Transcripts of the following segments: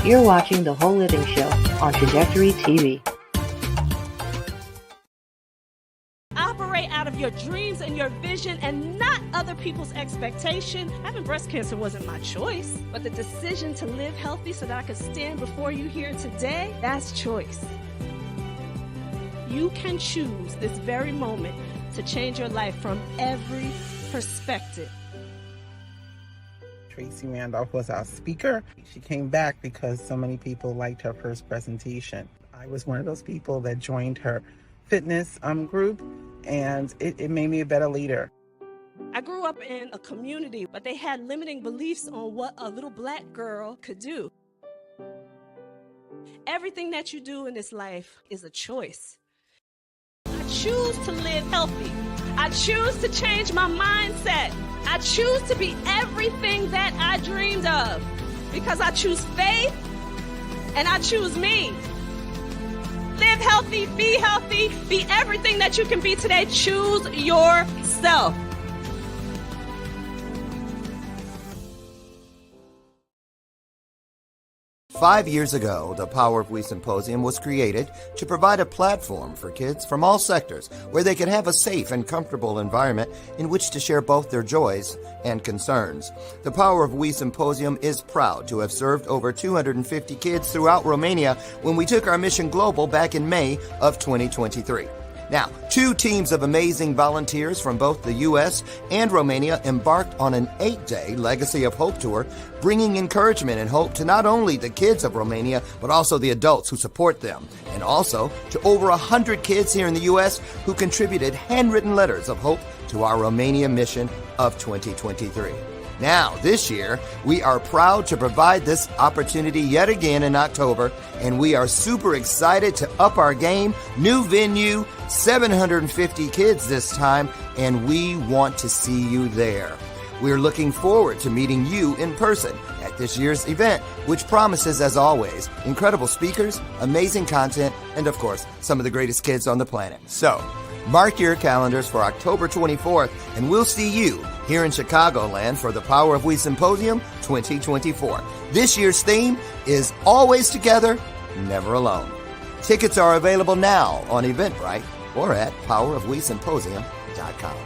You're watching The Whole Living Show on Trajectory TV. Operate out of your dreams and your vision and not other people's expectation. Having breast cancer wasn't my choice, but the decision to live healthy so that I could stand before you here today, that's choice. You can choose this very moment to change your life from every perspective. Tracy Randolph was our speaker. She came back because so many people liked her first presentation. I was one of those people that joined her fitness group, and it made me a better leader. I grew up in a community, but they had limiting beliefs on what a little black girl could do. Everything that you do in this life is a choice. I choose to live healthy. I choose to change my mindset. I choose to be everything that I dreamed of because I choose faith and I choose me. Live healthy, be everything that you can be today. Choose yourself. Five years ago, the Power of We Symposium was created to provide a platform for kids from all sectors where they could have a safe and comfortable environment in which to share both their joys and concerns. The Power of We Symposium is proud to have served over 250 kids throughout Romania when we took our mission global back in May of 2023. Now, two teams of amazing volunteers from both the U.S. and Romania embarked on an 8-day Legacy of Hope tour, bringing encouragement and hope to not only the kids of Romania, but also the adults who support them, and also to over 100 kids here in the U.S. who contributed handwritten letters of hope to our Romania mission of 2023. Now, this year, we are proud to provide this opportunity yet again in October, and we are super excited to up our game. New venue, 750 kids this time, and we want to see you there. We're looking forward to meeting you in person at this year's event, which promises, as always, incredible speakers, amazing content, and of course, some of the greatest kids on the planet. So, mark your calendars for October 24th, and we'll see you here in Chicagoland for the Power of We Symposium 2024. This year's theme is Always Together, Never Alone. Tickets are available now on Eventbrite or at powerofwesymposium.com.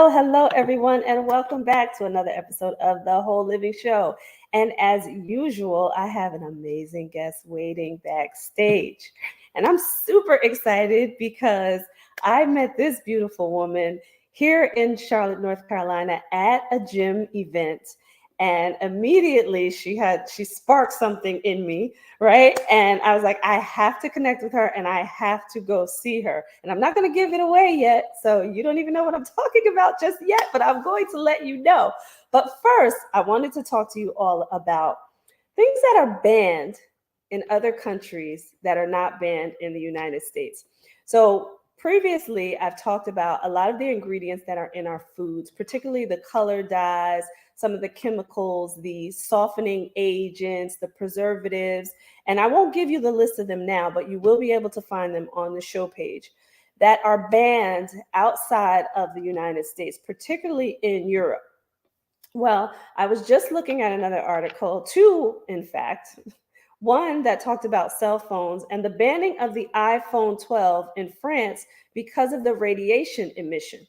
Hello, everyone, and welcome back to another episode of The Whole Living Show. And as usual, I have an amazing guest waiting backstage. And I'm super excited because I met this beautiful woman here in Charlotte, North Carolina at a gym event. And immediately she sparked something in me, right? And I was like, I have to connect with her and I have to go see her. And I'm not going to give it away yet. So you don't even know what I'm talking about just yet, but I'm going to let you know. But first, I wanted to talk to you all about things that are banned in other countries that are not banned in the United States. So previously, I've talked about a lot of the ingredients that are in our foods, particularly the color dyes, some of the chemicals, the softening agents, the preservatives, and I won't give you the list of them now, but you will be able to find them on the show page that are banned outside of the United States, particularly in Europe. Well, I was just looking at another article, two, in fact, one that talked about cell phones and the banning of the iPhone 12 in France because of the radiation emission.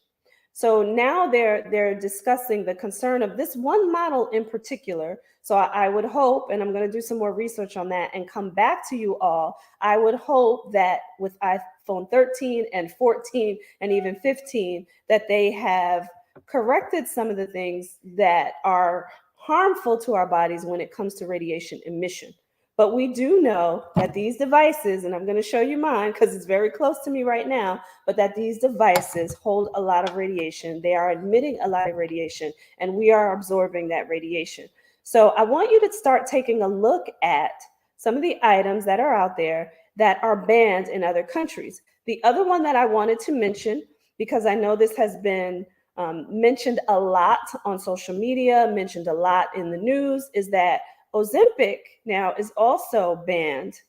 So now they're discussing the concern of this one model in particular. So I would hope, and I'm going to do some more research on that and come back to you all. I would hope that with iPhone 13 and 14 and even 15, that they have corrected some of the things that are harmful to our bodies when it comes to radiation emission. But we do know that these devices, and I'm going to show you mine because it's very close to me right now, but that these devices hold a lot of radiation. They are emitting a lot of radiation, and we are absorbing that radiation. So I want you to start taking a look at some of the items that are out there that are banned in other countries. The other one that I wanted to mention, because I know this has been mentioned a lot on social media, mentioned a lot in the news, is that Ozempic now is also banned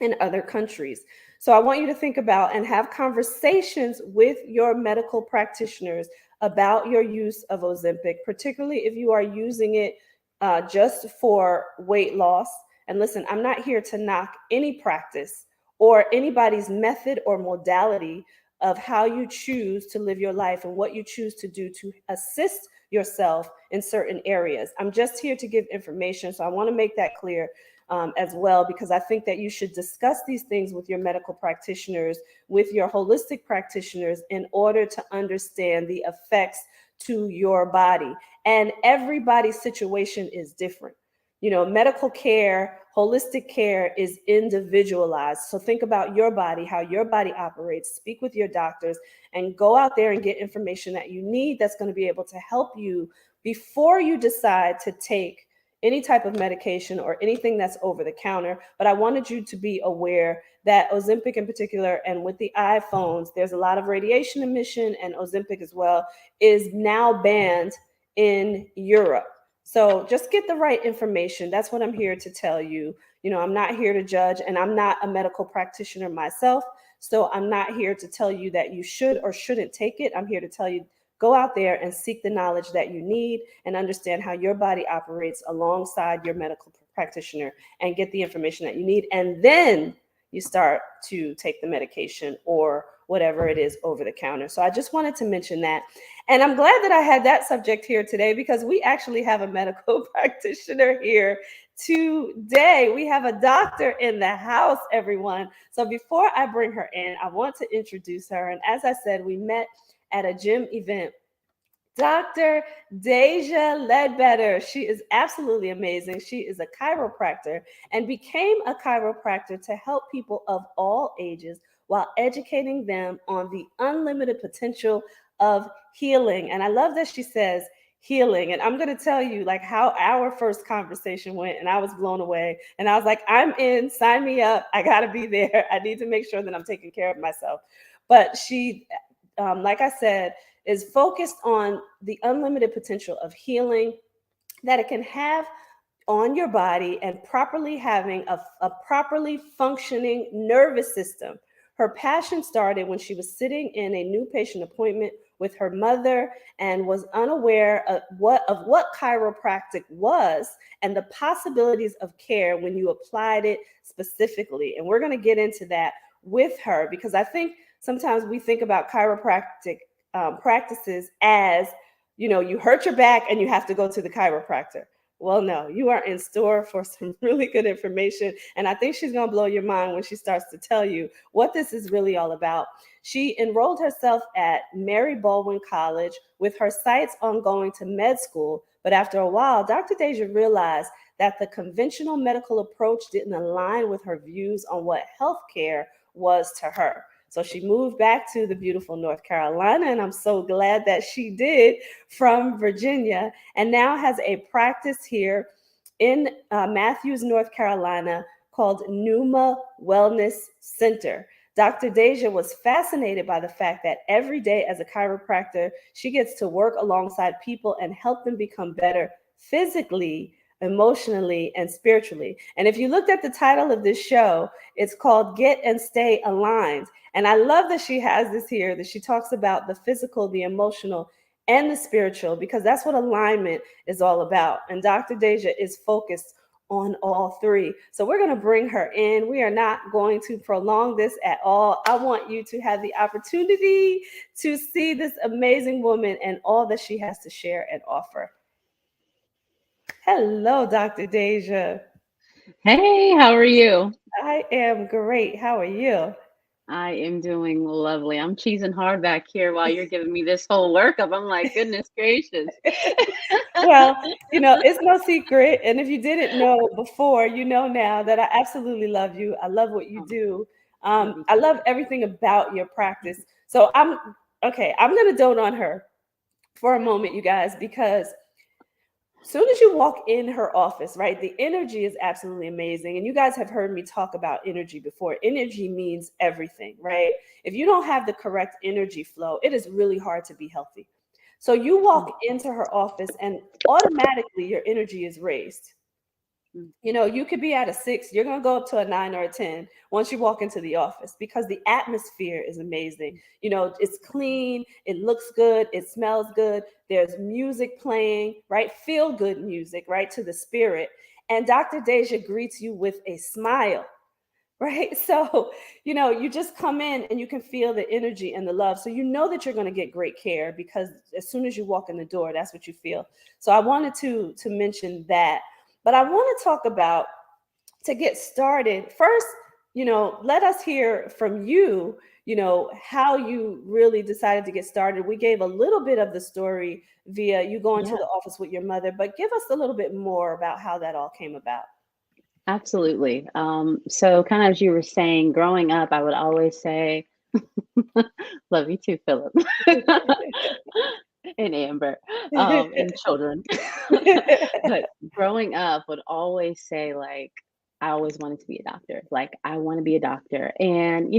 in other countries. So I want you to think about and have conversations with your medical practitioners about your use of Ozempic, particularly if you are using it just for weight loss. And listen, I'm not here to knock any practice or anybody's method or modality of how you choose to live your life and what you choose to do to assist yourself in certain areas. I'm just here to give information. So I want to make that clear as well, because I think that you should discuss these things with your medical practitioners, with your holistic practitioners, in order to understand the effects to your body. And everybody's situation is different. You know, medical care, holistic care is individualized. So think about your body, how your body operates, speak with your doctors, and go out there and get information that you need that's going to be able to help you before you decide to take any type of medication or anything that's over the counter. But I wanted you to be aware that Ozempic in particular, and with the iPhones, there's a lot of radiation emission, and Ozempic as well is now banned in Europe. So just get the right information. That's what I'm here to tell you. You know, I'm not here to judge, and I'm not a medical practitioner myself. So I'm not here to tell you that you should or shouldn't take it. I'm here to tell you, go out there and seek the knowledge that you need and understand how your body operates alongside your medical practitioner, and get the information that you need. And then you start to take the medication or whatever it is over the counter. So I just wanted to mention that. And I'm glad that I had that subject here today, because we actually have a medical practitioner here today. We have a doctor in the house, everyone. So before I bring her in, I want to introduce her. And as I said, we met at a gym event. Dr. Deja Ledbetter. She is absolutely amazing. She is a chiropractor and became a chiropractor to help people of all ages while educating them on the unlimited potential of healing. And I love that she says healing. And I'm going to tell you like how our first conversation went, and I was blown away. And I was like, I'm in, sign me up. I got to be there. I need to make sure that I'm taking care of myself. But she, like I said, is focused on the unlimited potential of healing that it can have on your body, and properly having a properly functioning nervous system. Her passion started when she was sitting in a new patient appointment with her mother and was unaware of what chiropractic was and the possibilities of care when you applied it specifically. And we're going to get into that with her, because I think sometimes we think about chiropractic practices as, you know, you hurt your back and you have to go to the chiropractor. Well, no, you are in store for some really good information. And I think she's going to blow your mind when she starts to tell you what this is really all about. She enrolled herself at Mary Baldwin College with her sights on going to med school. But after a while, Dr. Deja realized that the conventional medical approach didn't align with her views on what healthcare was to her. So she moved back to the beautiful North Carolina, and I'm so glad that she did, from Virginia, and now has a practice here in Matthews, North Carolina, called Pneuma Wellness Center. Dr. Deja was fascinated by the fact that every day as a chiropractor, she gets to work alongside people and help them become better physically, emotionally, and spiritually. And if you looked at the title of this show, it's called Get and Stay Aligned. And I love that she has this here, that she talks about the physical, the emotional, and the spiritual, because that's what alignment is all about. And Dr. Deja is focused on all three. So we're going to bring her in. We are not going to prolong this at all. I want you to have the opportunity to see this amazing woman and all that she has to share and offer. Hello, Dr. Deja. Hey, how are you? I am great. How are you? I am doing lovely. I'm cheesing hard back here while you're giving me this whole workup. I'm like, goodness gracious. Well, it's no secret. And if you didn't know before, you know now that I absolutely love you. I love what you do. I love everything about your practice. So I'm going to dote on her for a moment, you guys, because soon as you walk in her office, right, the energy is absolutely amazing. And you guys have heard me talk about energy before. Energy means everything, right? If you don't have the correct energy flow, it is really hard to be healthy. So you walk into her office and automatically your energy is raised. You could be at a 6, you're going to go up to a 9 or a 10 once you walk into the office, because the atmosphere is amazing. It's clean, it looks good, it smells good, there's music playing, right? Feel good music, right? To the spirit. And Dr. Deja greets you with a smile, right? So, you just come in and you can feel the energy and the love. So you know that you're going to get great care, because as soon as you walk in the door, that's what you feel. So I wanted to mention that. But I want to talk about, to get started, first, let us hear from you, how you really decided to get started. We gave a little bit of the story via you going to the office with your mother, but give us a little bit more about how that all came about. Absolutely. So kind of as you were saying, growing up, I would always say, love you too, Philip. And Amber, and children. But growing up would always say, like, I always wanted to be a doctor. Like, I want to be a doctor. And,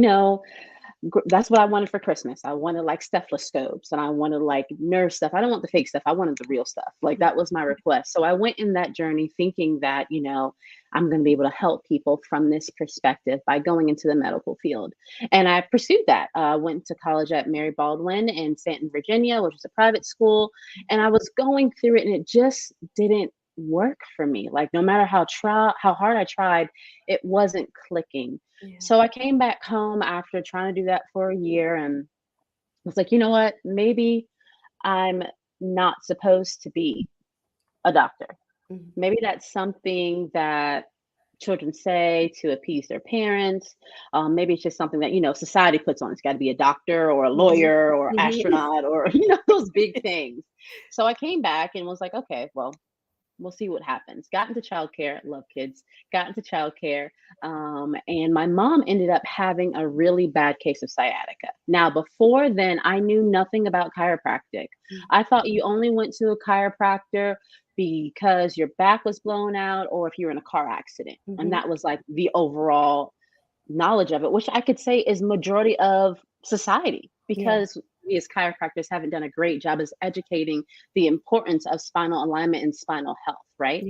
that's what I wanted for Christmas. I wanted like stethoscopes and I wanted like nurse stuff. I don't want the fake stuff. I wanted the real stuff. Like, that was my request. So I went in that journey thinking that, I'm going to be able to help people from this perspective by going into the medical field. And I pursued that. Went to college at Mary Baldwin in Stanton, Virginia, which is a private school. And I was going through it and it just didn't work for me. Like, no matter how hard I tried, it wasn't clicking. So I came back home after trying to do that for a year and was like, you know what? Maybe I'm not supposed to be a doctor. Maybe that's something that children say to appease their parents. Maybe it's just something that, society puts on. It's got to be a doctor or a lawyer or astronaut or, those big things. So I came back and was like, okay, well, we'll see what happens. Got into childcare, love kids, got into childcare. And my mom ended up having a really bad case of sciatica. Now, before then, I knew nothing about chiropractic. I thought you only went to a chiropractor because your back was blown out or if you were in a car accident. And that was like the overall knowledge of it, which I could say is majority of society, because we as chiropractors haven't done a great job as educating the importance of spinal alignment and spinal health, right?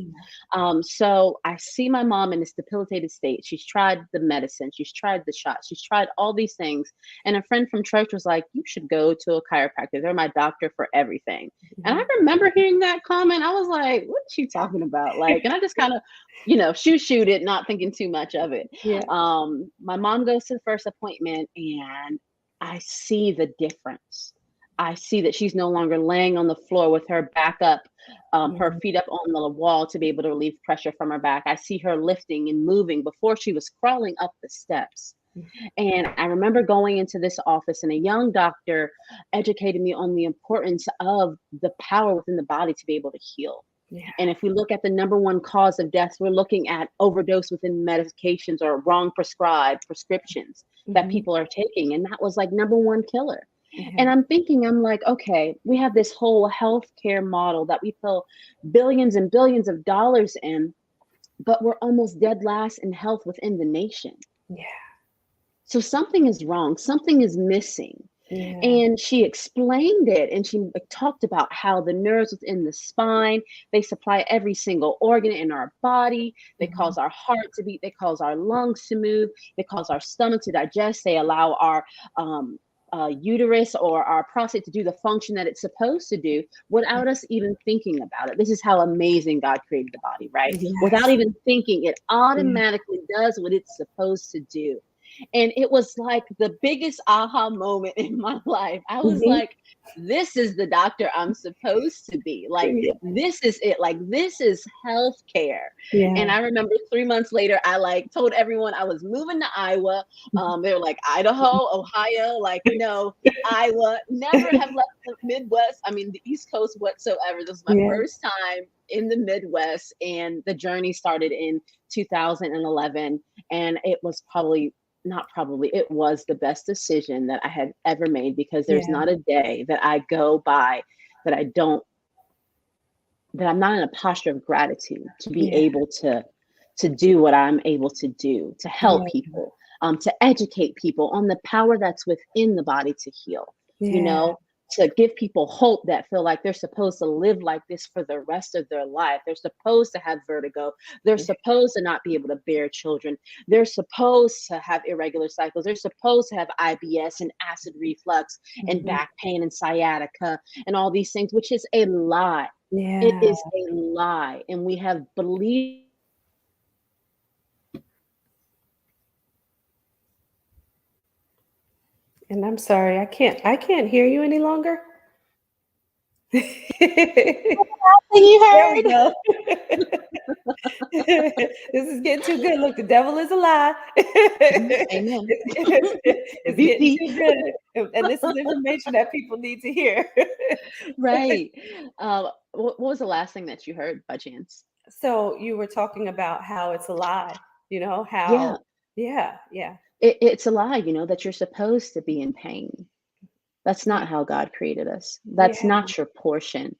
So I see my mom in this debilitated state. She's tried the medicine, she's tried the shots, she's tried all these things. And a friend from church was like, you should go to a chiropractor. They're my doctor for everything. And I remember hearing that comment. I was like, what is she talking about? Like, and I just kind of, shoot it, not thinking too much of it. My mom goes to the first appointment and I see the difference. I see that she's no longer laying on the floor with her back up, her feet up on the wall to be able to relieve pressure from her back. I see her lifting and moving. Before, she was crawling up the steps. And I remember going into this office and a young doctor educated me on the importance of the power within the body to be able to heal. And if we look at the number one cause of death, we're looking at overdose within medications or wrong prescribed prescriptions that people are taking. And that was like number one killer. And I'm like, okay, we have this whole healthcare model that we throw billions and billions of dollars in, but we're almost dead last in health within the nation. So something is wrong. Something is missing. And she explained it, and she talked about how the nerves within the spine, they supply every single organ in our body. They cause our heart to beat. They cause our lungs to move. They cause our stomach to digest. They allow our uterus or our prostate to do the function that it's supposed to do without us even thinking about it. This is how amazing God created the body, right? Yes. Without even thinking, it automatically does what it's supposed to do. And it was like the biggest aha moment in my life. I was like, this is the doctor I'm supposed to be. Like, this is it. Like, this is healthcare. And I remember 3 months later, I like told everyone I was moving to Iowa. They were like, Idaho, Ohio, like, no, Iowa. Never have left the Midwest. I mean, the East Coast whatsoever. This was my first time in the Midwest, and the journey started in 2011. And it was it was the best decision that I had ever made, because there's not a day that I go by that I'm not in a posture of gratitude to be able to do what I'm able to do, to help people, to educate people on the power that's within the body to heal, you know, to give people hope that feel like they're supposed to live like this for the rest of their life. They're supposed to have vertigo. They're supposed to not be able to bear children. They're supposed to have irregular cycles. They're supposed to have IBS and acid reflux and back pain and sciatica and all these things, which is a lie. It is a lie. And we have believed. And I'm sorry, I can't hear you any longer. You There we heard. go. This is getting too good. Look, the devil is a lie. Amen. It's getting too good. And this is information that people need to hear. Right. What was the last thing that you heard by chance? So you were talking about how it's a lie, you know, Yeah. It's a lie, you know, that you're supposed to be in pain. That's not how God created us. That's not your portion.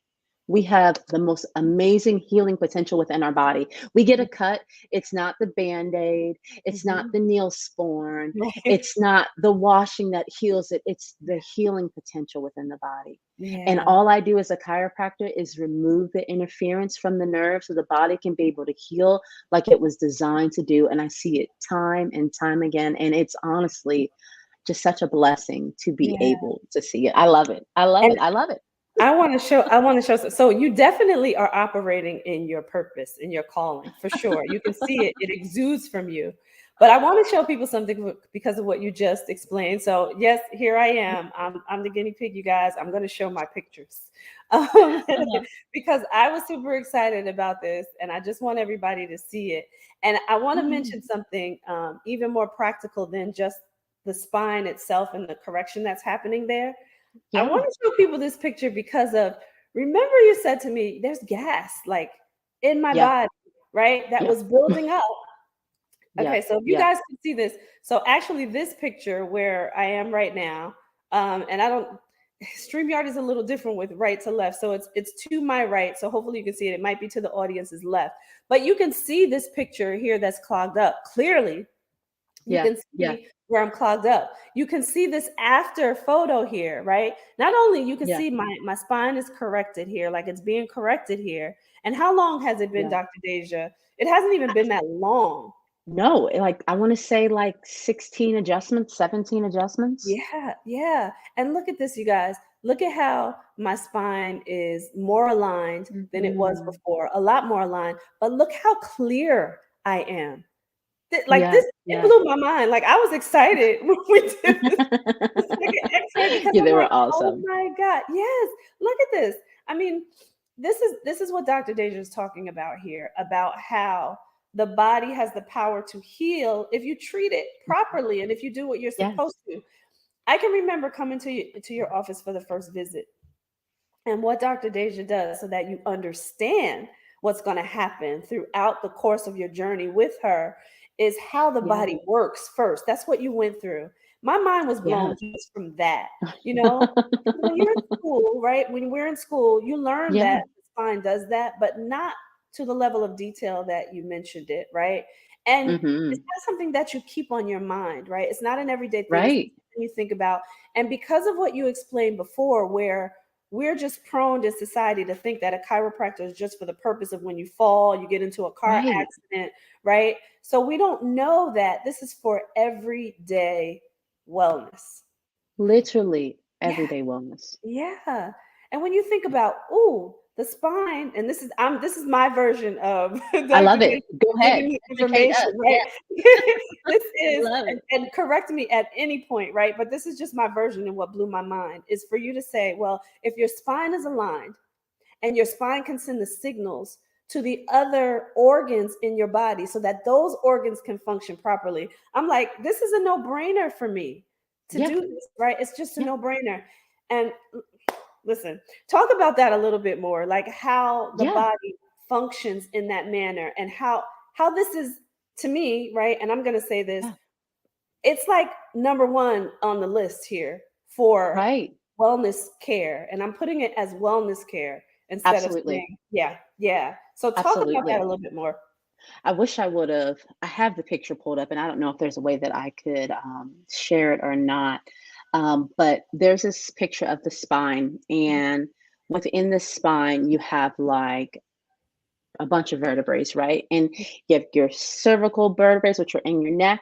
We have the most amazing healing potential within our body. We get a cut. It's not the Band-Aid. It's not the Neosporin. It's not the washing that heals it. It's the healing potential within the body. And all I do as a chiropractor is remove the interference from the nerve so the body can be able to heal like it was designed to do. And I see it time and time again. And it's honestly just such a blessing to be able to see it. I love it. I love it. I love it. I want to show. So you definitely are operating in your purpose, in your calling, for sure. You can see it. It exudes from you. But I want to show people something because of what you just explained. So yes, here I am. I'm the guinea pig, you guys. I'm going to show my pictures because I was super excited about this, and I just want everybody to see it. And I want to mention something even more practical than just the spine itself and the correction that's happening there. I want to show people this picture because remember you said to me, there's gas like in my body, right? That was building up. Okay, so if you guys can see this. So actually this picture where I am right now, and StreamYard is a little different with right to left. So it's to my right. So hopefully you can see it. It might be to the audience's left. But you can see this picture here that's clogged up. Clearly, you can see where I'm clogged up. You can see this after photo here, right? Not only you can see my spine is corrected here, like it's being corrected here. And how long has it been, Dr. Deja? It hasn't even been that long. No, like I want to say like 16 adjustments, 17 adjustments. Yeah. And look at this, you guys. Look at how my spine is more aligned than it was before, a lot more aligned. But look how clear I am. It blew my mind. Like I was excited when we did this. Like an X-ray because they were awesome. Oh my God. Yes. Look at this. I mean, this is what Dr. Deja is talking about here, about how the body has the power to heal if you treat it properly and if you do what you're supposed to. I can remember coming to your office for the first visit and what Dr. Deja does so that you understand what's going to happen throughout the course of your journey with her is how the body works first. That's what you went through. My mind was blown just from that. You know, when you're in school, right? When we're in school, you learn that the spine does that, but not to the level of detail that you mentioned it, right? And it's not something that you keep on your mind, right? It's not an everyday thing. Right. You think about. And because of what you explained before, where we're just prone in society to think that a chiropractor is just for the purpose of when you fall, you get into a car accident, right? So we don't know that this is for everyday wellness. Literally Yeah. everyday wellness. Yeah. And when you think about, the spine, and this is my version of I Dr. love it. J Go ahead. giving you Educate us. information, right? Yeah. This is, Love it. and correct me at any point, right? But this is just my version, and what blew my mind is for you to say, well, if your spine is aligned and your spine can send the signals to the other organs in your body so that those organs can function properly. I'm like, this is a no-brainer for me to Yeah. do this, right? It's just a Yeah. no-brainer. And listen, talk about that a little bit more, like how the Yeah. body functions in that manner, and how this is, to me, right? And I'm going to say this, Yeah. it's like number one on the list here for Right. wellness care, and I'm putting it as wellness care instead of Absolutely. saying, yeah. So talk about that a Absolutely. little bit more. I wish I would have. I have the picture pulled up, and I don't know if there's a way that I could share it or not. But there's this picture of the spine, and within the spine, you have like a bunch of vertebrae, right? And you have your cervical vertebrae, which are in your neck.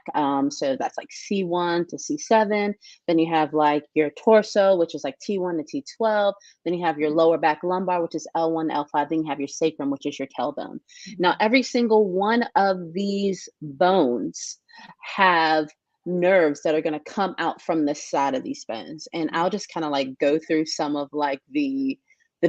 So that's like C1 to C7. Then you have like your torso, which is like T1 to T12. Then you have your lower back lumbar, which is L1 to L5. Then you have your sacrum, which is your tailbone. Now, every single one of these bones have nerves that are going to come out from the side of these bones. And I'll just kind of like go through some of like the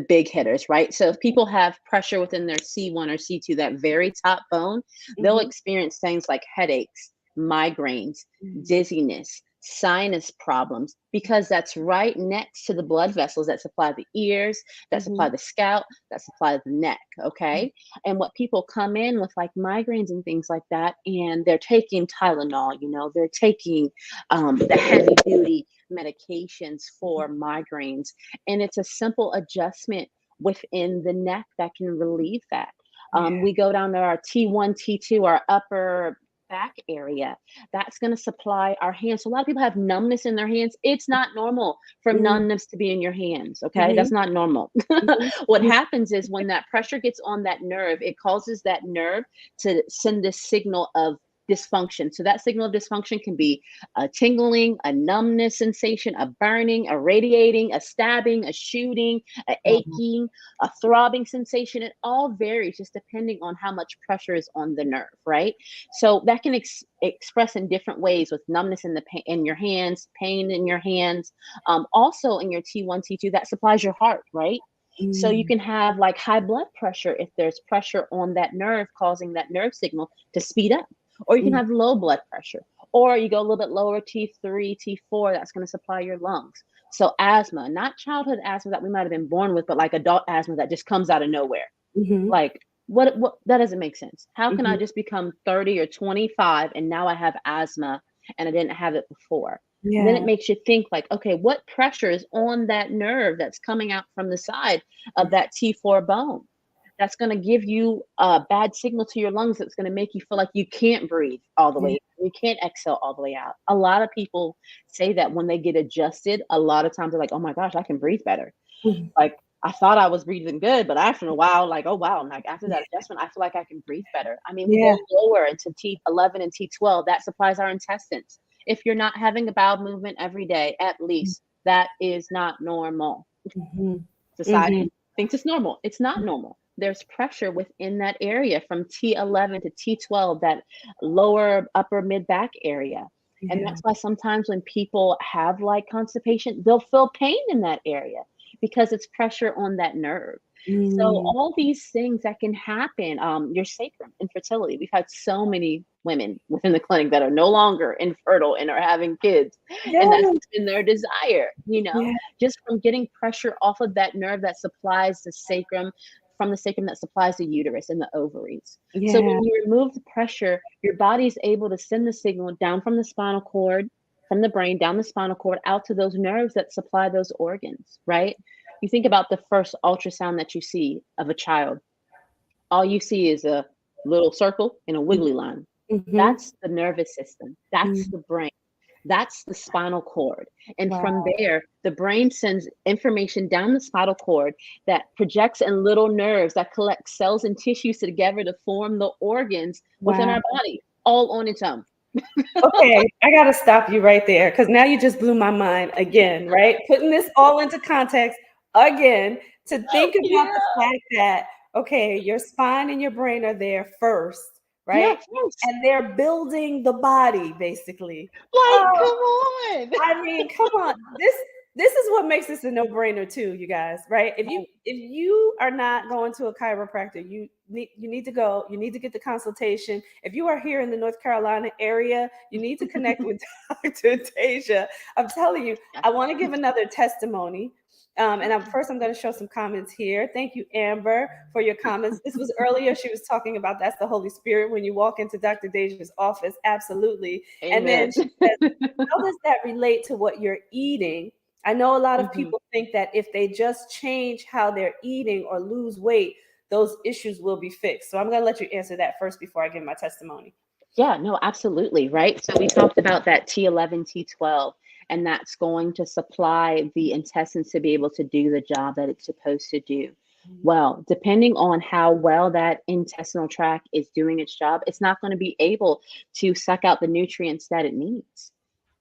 big hitters, right? So if people have pressure within their C1 or C2, that very top bone, they'll experience things like headaches, migraines, dizziness, sinus problems, because that's right next to the blood vessels that supply the ears, that supply the scalp, that supply the neck. Okay. And what people come in with like migraines and things like that, and they're taking Tylenol, they're taking the heavy duty medications for migraines. And it's a simple adjustment within the neck that can relieve that. We go down to our T1, T2, our upper back area. That's going to supply our hands. So a lot of people have numbness in their hands. It's not normal for numbness to be in your hands. Okay. That's not normal. What happens is when that pressure gets on that nerve, it causes that nerve to send this signal of dysfunction. So that signal of dysfunction can be a tingling, a numbness sensation, a burning, a radiating, a stabbing, a shooting, a aching, a throbbing sensation. It all varies just depending on how much pressure is on the nerve, right? So that can express in different ways, with numbness in your hands, pain in your hands, also in your T1, T2 that supplies your heart, right? So you can have like high blood pressure if there's pressure on that nerve, causing that nerve signal to speed up. Or you can have low blood pressure, or you go a little bit lower, T3, T4, that's going to supply your lungs. So asthma, not childhood asthma that we might have been born with, but like adult asthma that just comes out of nowhere. Like what that doesn't make sense. How can I just become 30 or 25 and now I have asthma and I didn't have it before? Then it makes you think like, okay, what pressure is on that nerve that's coming out from the side of that T4 bone? That's going to give you a bad signal to your lungs. That's going to make you feel like you can't breathe all the way. You can't exhale all the way out. A lot of people say that when they get adjusted, a lot of times they're like, oh my gosh, I can breathe better. Like I thought I was breathing good, but after a while, like, oh wow, like after that adjustment, I feel like I can breathe better. I mean, we go lower into T11 and T12. That supplies our intestines. If you're not having a bowel movement every day, at least, that is not normal. Society thinks it's normal. It's not normal. There's pressure within that area from T11 to T12, that lower upper mid back area. And that's why sometimes when people have like constipation, they'll feel pain in that area because it's pressure on that nerve. So all these things that can happen, your sacrum, infertility. We've had so many women within the clinic that are no longer infertile and are having kids, and that's been their desire, just from getting pressure off of that nerve that supplies the sacrum, from the sacrum that supplies the uterus and the ovaries. So when you remove the pressure, your body is able to send the signal down from the spinal cord, from the brain, down the spinal cord, out to those nerves that supply those organs, right? You think about the first ultrasound that you see of a child. All you see is a little circle and a wiggly line. That's the nervous system. That's the brain. That's the spinal cord. And from there, the brain sends information down the spinal cord that projects in little nerves that collect cells and tissues together to form the organs within our body, all on its own. Okay, I got to stop you right there because now you just blew my mind again, right? Putting this all into context again to think about the Yeah. fact that, okay, your spine and your brain are there first, Yeah, right? first. And they're building the body basically. Like, come Oh, on. I mean, come on. This is what makes this a no-brainer too, you guys, right? If you are not going to a chiropractor, you need to go. You need to get the consultation. If you are here in the North Carolina area, you need to connect with Dr. Deja. I'm telling you, I want to give another testimony. First, I'm going to show some comments here. Thank you, Amber, for your comments. This was earlier. She was talking about that's the Holy Spirit when you walk into Dr. Deja's office. Absolutely. And then Amen. she said, how does that relate to what you're eating? I know a lot of Mhm. people think that if they just change how they're eating or lose weight, those issues will be fixed. So I'm going to let you answer that first before I give my testimony. Yeah, no, absolutely. Right. So we talked about that T11, T12, and that's going to supply the intestines to be able to do the job that it's supposed to do. Well, depending on how well that intestinal tract is doing its job, it's not going to be able to suck out the nutrients that it needs.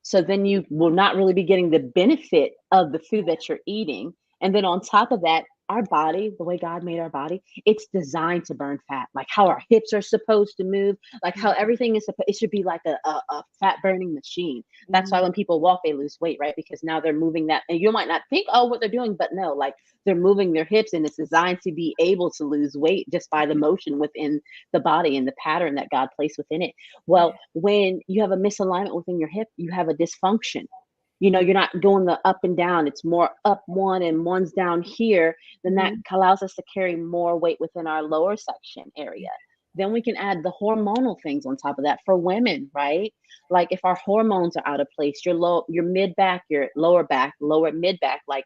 So then you will not really be getting the benefit of the food that you're eating. And then on top of that, our body, the way God made our body, it's designed to burn fat, like how our hips are supposed to move, like how everything is supposed, it should be like a fat burning machine. That's why when people walk, they lose weight, right? Because now they're moving that, and you might not think, oh, what they're doing, but no, like they're moving their hips and it's designed to be able to lose weight just by the motion within the body and the pattern that God placed within it. Well, when you have a misalignment within your hip, you have a dysfunction. You know, you're not doing the up and down. It's more up one and one's down here. Then that allows us to carry more weight within our lower section area. Then we can add the hormonal things on top of that for women, right? Like if our hormones are out of place, your mid back, your lower back, lower mid back, like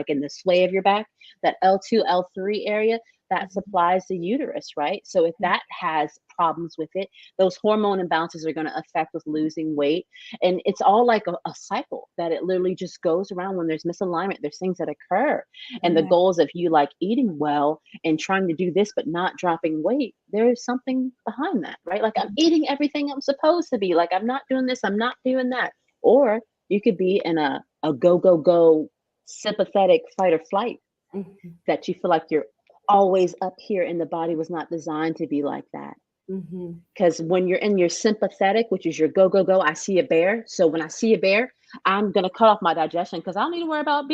in the sway of your back, that L2, L3 area, that supplies the uterus, right? So if that has problems with it, those hormone imbalances are going to affect with losing weight. And it's all like a cycle that it literally just goes around. When there's misalignment, there's things that occur. And the goals of you like eating well and trying to do this, but not dropping weight, there is something behind that, right? Like I'm eating everything I'm supposed to be. Like I'm not doing this, I'm not doing that. Or you could be in a go, go, go sympathetic fight or flight that you feel like you're always up here and the body was not designed to be like that. Because when you're in your sympathetic, which is your go, go, go, I see a bear. So when I see a bear, I'm going to cut off my digestion because I don't need to worry about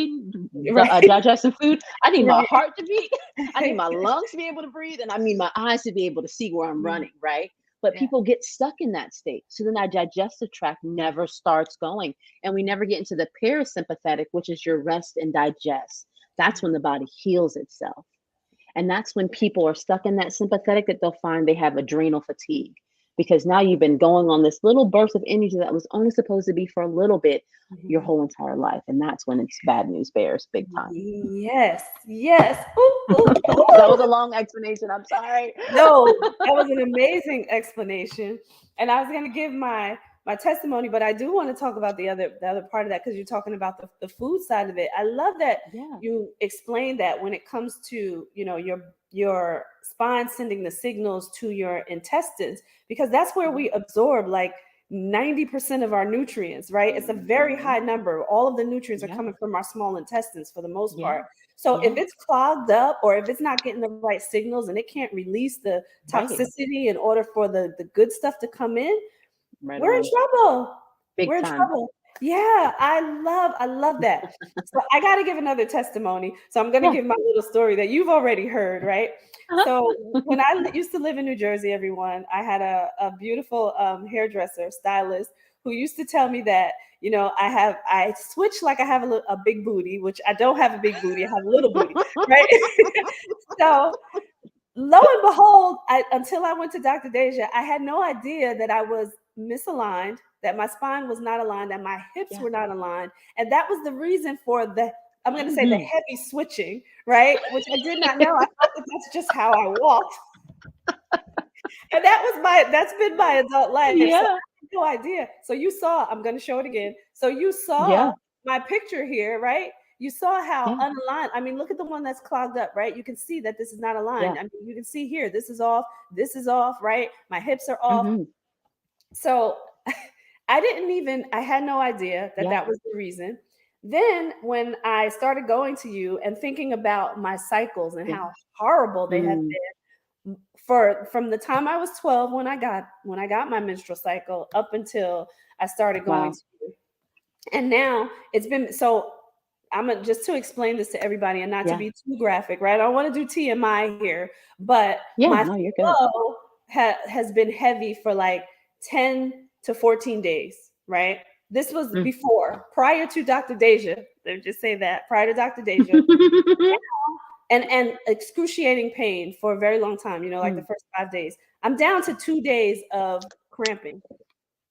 digesting food. I need my heart to beat. I need my lungs to be able to breathe. And I need my eyes to be able to see where I'm running, right? But people get stuck in that state. So then that digestive tract never starts going. And we never get into the parasympathetic, which is your rest and digest. That's when the body heals itself. And that's when people are stuck in that sympathetic that they'll find they have adrenal fatigue because now you've been going on this little burst of energy that was only supposed to be for a little bit your whole entire life. And that's when it's bad news bears big time. Yes. Ooh, ooh, ooh. That was a long explanation. I'm sorry. No, that was an amazing explanation. And I was going to give my testimony, but I do want to talk about the other part of that because you're talking about the food side of it. I love that you explained that when it comes to, you know, your spine sending the signals to your intestines, because that's where we absorb like 90% of our nutrients, right? It's a very high number. All of the nutrients are coming from our small intestines for the most part. So if it's clogged up or if it's not getting the right signals and it can't release the toxicity in order for the good stuff to come in, we're in trouble. We're in trouble. Yeah, I love that. So I got to give another testimony. So I'm going to give my little story that you've already heard, right? So when I used to live in New Jersey, everyone, I had a beautiful hairdresser, stylist, who used to tell me that, you know, I switch like I have a big booty, which I don't have a big booty. I have a little booty, right? So lo and behold, until I went to Dr. Deja, I had no idea that I was misaligned, that my spine was not aligned, that my hips were not aligned. And that was the reason for I'm going to say the heavy switching, right? Which I did not know. I thought that's just how I walked. And that's been my adult life. So I had no idea. So you saw, I'm going to show it again. So you saw my picture here, right? You saw how unaligned. I mean, look at the one that's clogged up, right? You can see that this is not aligned. I mean, you can see here, this is off, right? My hips are off. So I had no idea that that was the reason. Then when I started going to you and thinking about my cycles and how horrible they have been from the time I was 12 when I got my menstrual cycle up until I started going to you. And now it's been so just to explain this to everybody and not to be too graphic, right? I don't want to do TMI here, but my flow has been heavy for like 10 to 14 days, right? This was prior to Dr. Deja. Let me just say that prior to Dr. Deja. and excruciating pain for a very long time, like the first 5 days. I'm down to 2 days of cramping.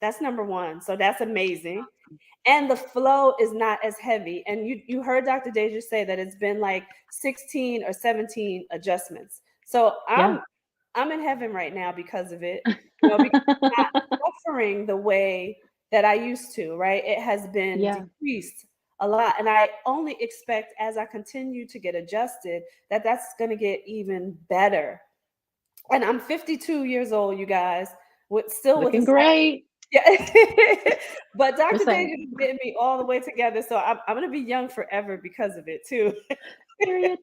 That's number one. So that's amazing. And the flow is not as heavy. And you heard Dr. Deja say that it's been like 16 or 17 adjustments. So I'm in heaven right now because of it. Because I'm not suffering the way that I used to, right? It has been decreased a lot. And I only expect as I continue to get adjusted that that's going to get even better. And I'm 52 years old, you guys, looking great. Yeah. But Dr. Deja getting me all the way together. So I'm going to be young forever because of it too. Period.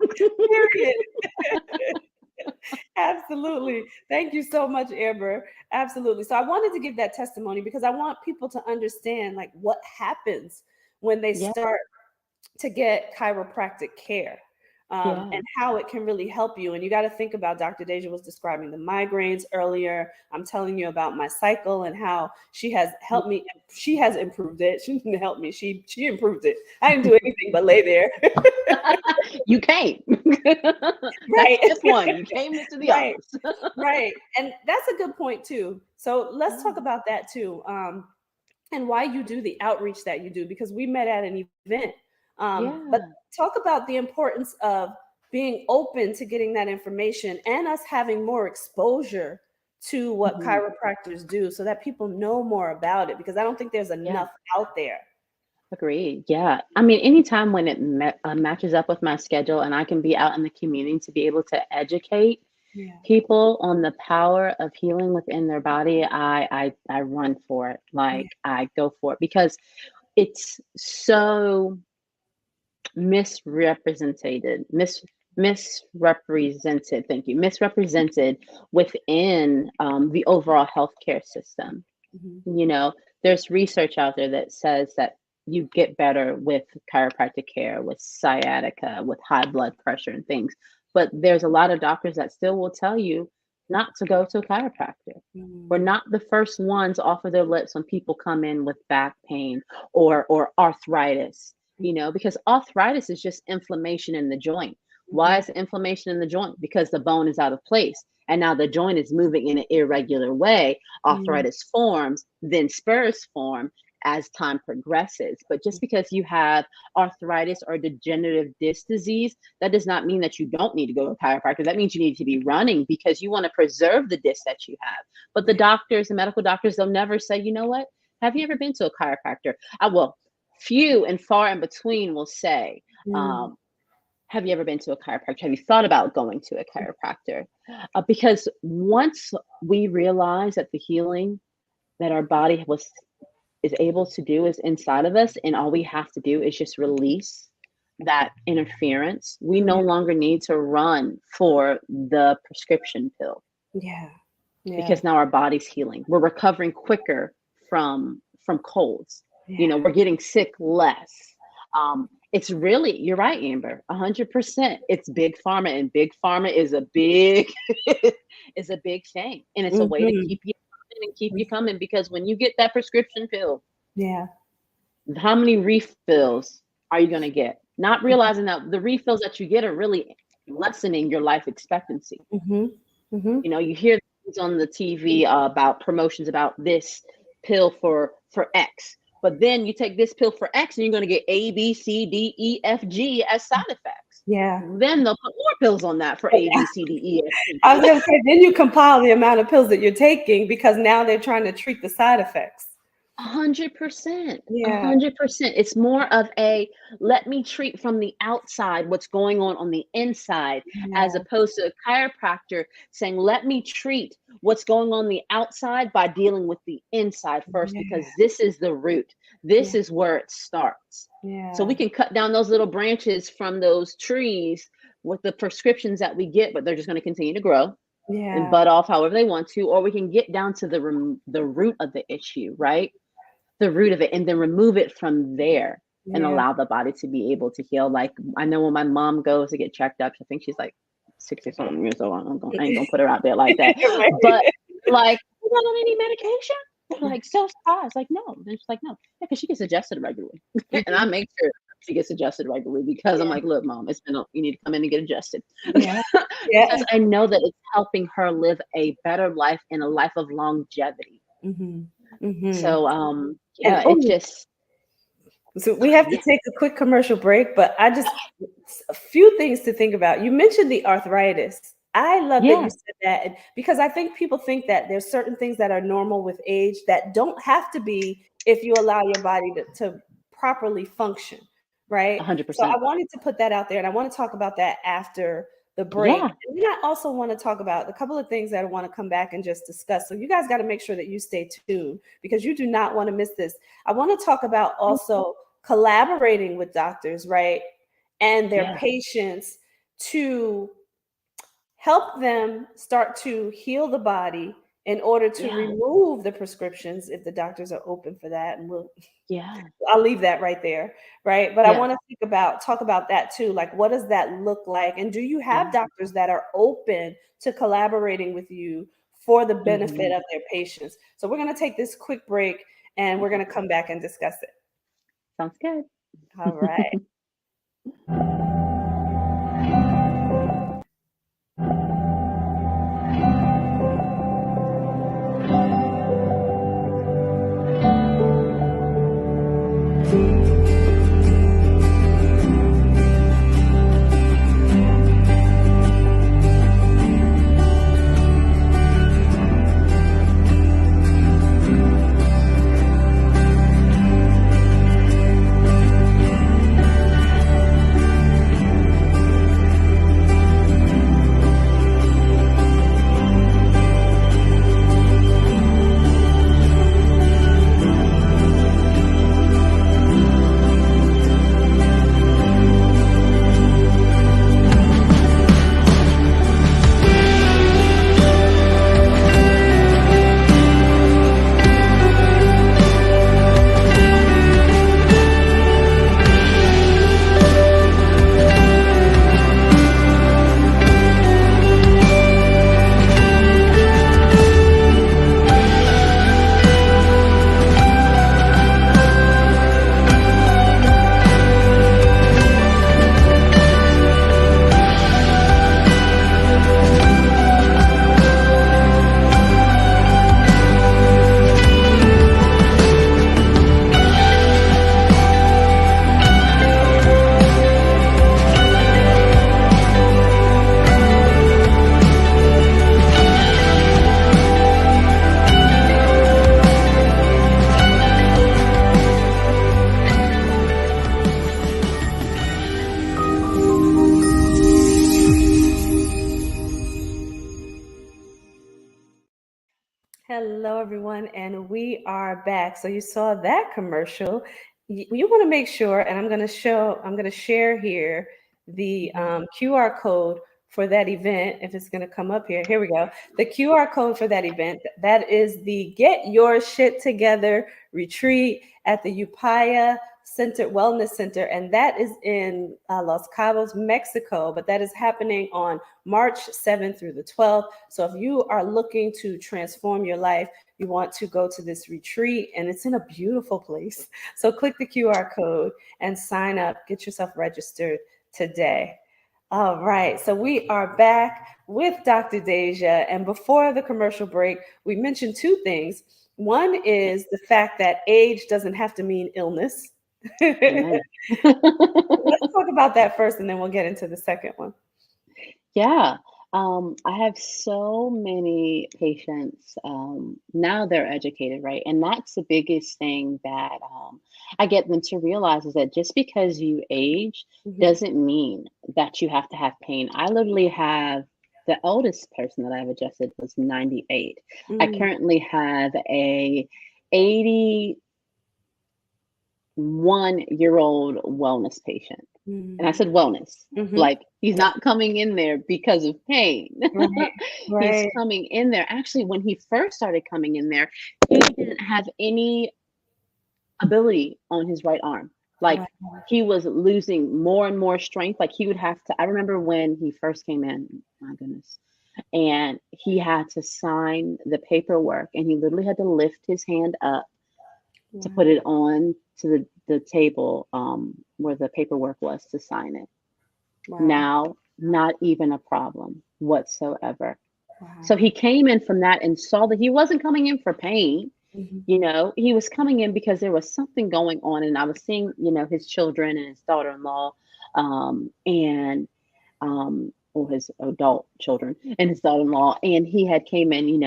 Period. Absolutely. Thank you so much, Amber. Absolutely. So I wanted to give that testimony because I want people to understand like what happens when they start to get chiropractic care. And how it can really help you. And you got to think about, Dr. Deja was describing the migraines earlier. I'm telling you about my cycle and how she has helped me. She has improved it. She didn't help me. She improved it. I didn't do anything but lay there. You came. Right. Just one. You came into the office. Right. And that's a good point too. So let's talk about that too. And why you do the outreach that you do, because we met at an event. But talk about the importance of being open to getting that information and us having more exposure to what chiropractors do so that people know more about it, because I don't think there's enough out there. Agreed. Yeah. I mean, anytime when it matches up with my schedule and I can be out in the community to be able to educate people on the power of healing within their body, I run for it. Like I go for it because it's so misrepresented within the overall healthcare system. There's research out there that says that you get better with chiropractic care, with sciatica, with high blood pressure and things, but there's a lot of doctors that still will tell you not to go to a chiropractor. We're not the first ones off of their lips when people come in with back pain or arthritis. Because arthritis is just inflammation in the joint. Why is inflammation in the joint? Because the bone is out of place. And now the joint is moving in an irregular way. Arthritis forms, then spurs form as time progresses. But just because you have arthritis or degenerative disc disease, that does not mean that you don't need to go to a chiropractor. That means you need to be running because you want to preserve the disc that you have. But the doctors, the medical doctors, they'll never say, you know what? Have you ever been to a chiropractor? Few and far in between will say, have you ever been to a chiropractor? Have you thought about going to a chiropractor? Because once we realize that the healing that our body is able to do is inside of us, and all we have to do is just release that interference, we no longer need to run for the prescription pill. Because now our body's healing. We're recovering quicker from colds. We're getting sick less. It's really, you're right, Amber, 100%. It's big pharma, and big pharma is a big is a big thing, and it's a way to keep you coming and keep you coming. Because when you get that prescription pill, how many refills are you going to get? Not realizing that the refills that you get are really lessening your life expectancy. You hear things on the TV about promotions about this pill for X. But then you take this pill for X and you're going to get A, B, C, D, E, F, G as side effects. Then they'll put more pills on that for A, B, C, D, E, F, G. I was going to say, then you compile the amount of pills that you're taking because now they're trying to treat the side effects. 100%. Yeah. 100%. It's more of a let me treat from the outside what's going on the inside, as Yeah. opposed to a chiropractor saying, let me treat what's going on the outside by dealing with the inside first, Yeah. because this is the root. This Yeah. is where it starts. So Yeah. we can cut down those little branches from those trees with the prescriptions that we get, but they're just going to continue to grow and Yeah. bud off however they want to, or we can get down to the root of the issue, right? The root of it, and then remove it from there and Yeah. allow the body to be able to heal. Like, I know when my mom goes to get checked up, I think she's like 60 something years old. I ain't gonna put her out there like that. Right. But like, you not on any medication? They're like so surprised. Like, no. Then she's like, no. Yeah, because she gets adjusted regularly. And I make sure she gets adjusted regularly, because I'm Yeah. like, look, mom, you need to come in and get adjusted. Yeah. Yeah. Because I know that it's helping her live a better life and a life of longevity. Mm-hmm. Mm-hmm. So And yeah, it just so we have to yeah. take a quick commercial break, but a few things to think about. You mentioned the arthritis. I love that Yeah. you said that, because I think people think that there's certain things that are normal with age that don't have to be if you allow your body to properly function, right? So I 100%. wanted to put that out there, and I want to talk about that after the break. Yeah. And then I also want to talk about a couple of things that I want to come back and just discuss. So you guys got to make sure that you stay tuned, because you do not want to miss this. I want to talk about also collaborating with doctors, right? And their Yeah. patients to help them start to heal the body in order to Yeah. remove the prescriptions if the doctors are open for that. And Yeah. I'll leave that right there, right? But I Yeah. want to talk about that too. Like, what does that look like? And do you have Yeah. doctors that are open to collaborating with you for the benefit Mhm. of their patients? So we're going to take this quick break, and we're going to come back and discuss it. Sounds good. All right. Hello, everyone, and we are back. So you saw that commercial. You want to make sure, and I'm going to share here the QR code for that event. If it's going to come up here, here we go. The QR code for that event, that is the Get Your Shit Together retreat at the Upaya Wellness Center, and that is in Los Cabos, Mexico, but that is happening on March 7th through the 12th. So if you are looking to transform your life, you want to go to this retreat, and it's in a beautiful place. So click the QR code and sign up, get yourself registered today. All right, so we are back with Dr. Deja, and before the commercial break, we mentioned two things. One is the fact that age doesn't have to mean illness. Amen. Let's talk about that first, and then we'll get into the second one. Yeah. I have so many patients. Now they're educated, right? And that's the biggest thing that I get them to realize is that just because you age Mhm. doesn't mean that you have to have pain. I literally have the oldest person that I've adjusted was 98. I Mm, currently have a 81-year-old wellness patient. And I mm, said wellness. mhm. Like he's not coming in there because of pain. Right, He's right, coming in there. Actually, when he first started coming in there, he didn't have any ability on his right arm. Like wow, he was losing more and more strength. Like he would have to, I remember when he first came in, my goodness, and he had to sign the paperwork and he literally had to lift his hand up to put wow, it on to the table where the paperwork was to sign it. wow, Now, not even a problem whatsoever. So wow. he came in from that and saw that he wasn't coming in for pain. Mhm, He was coming in because there was something going on. And I was seeing, his children and his daughter in law and or his adult children and his daughter-in-law, and he had came in,